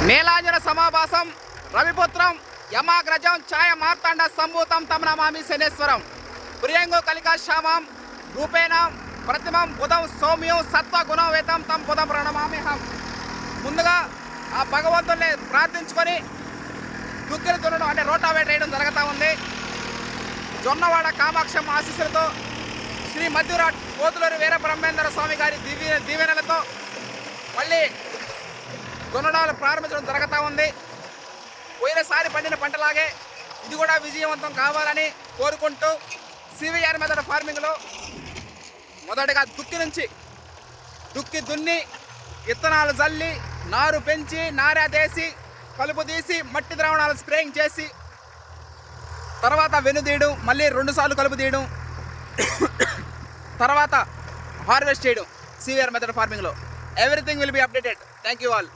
నీలాంజన సమాభాసం రవిపుత్రం యమాగ్రజం ఛాయ మార్తాండ సంభూతం తమ నమామి శనేశ్వరం ప్రియంగో కలికా శ్యామం రూపేణ ప్రతిమం బుధం సౌమ్యం సత్వగుణం వేతం తం బుధం ప్రణమామ్యహం. ముందుగా ఆ భగవంతుల్ని ప్రార్థించుకొని దుక్కిని దున్నడం అంటే రోటావేటర్ వేయడం జరుగుతూ ఉంది. జొన్నవాడ కామాక్షమ్మ ఆశీస్సులతో శ్రీ మధ్యురాట్ పోతులూరి వీర బ్రహ్మేంద్ర స్వామి గారి దీవెనలతో మళ్ళీ దున్నడాలు ప్రారంభించడం జరుగుతూ ఉంది. పోయినసారి పండిన పంటలాగే ఇది కూడా విజయవంతం కావాలని కోరుకుంటూ సివిఆర్ మెథడ్ ఫార్మింగ్లో మొదటగా దుక్కి దున్ని విత్తనాలు జల్లి నారు పెంచి నారేసి కలుపు తీసి మట్టి ద్రావణాలు స్ప్రేయింగ్ చేసి తర్వాత వెనుదీయడం, మళ్ళీ 2 సార్లు కలుపు తీయడం, తర్వాత హార్వెస్ట్ చేయడం. సివిఆర్ మెథడ్ ఫార్మింగ్లో everything will be updated. Thank you all.